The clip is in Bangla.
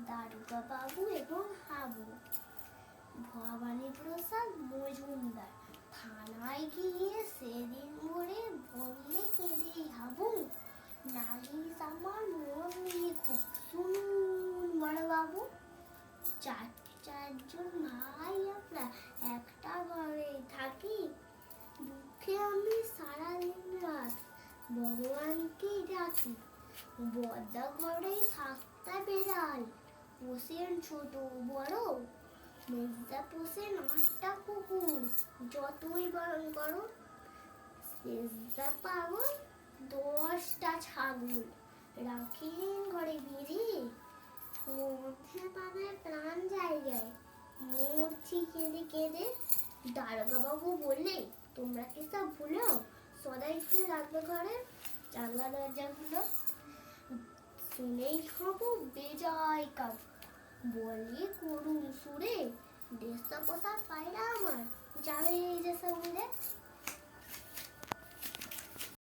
দারোগা বাবু এবং হাবু। ভবানী প্রসাদ মজুমদার থানায় গিয়ে সেদিন ভোরে বললে কেঁদে, হাবু নালিশ আমার মন দিয়ে খুব শুনুন বড়বাবু। চারজন ভাই আমরা একটা ঘরে থাকি, দুঃখে আমি সারা দিন রাত ভগবানকে ডাকি। বদ্দা ঘরে থাকতে বেড়াল, পোষেন ছোট বড়, মেজদা পোষেন 8টা কুকুর, যতই বারণ করো। শেষদা পাগল 10টা ছাগল, রাখেন ঘরে বেঁধে, মধ্যে তাদের প্রাণ জায়গায়, মরছি কেঁদে কেঁদে। দারোগা বাবু বললে, তোমরা কি সব ভুলো, সদাই খুলে রাখবে ঘরে জানলা দরজাগুলো। শুনেই হাবু বেজায় কাব, বলে করুণ সুরে, দেশটা পোষা পায়রা আমার যাবে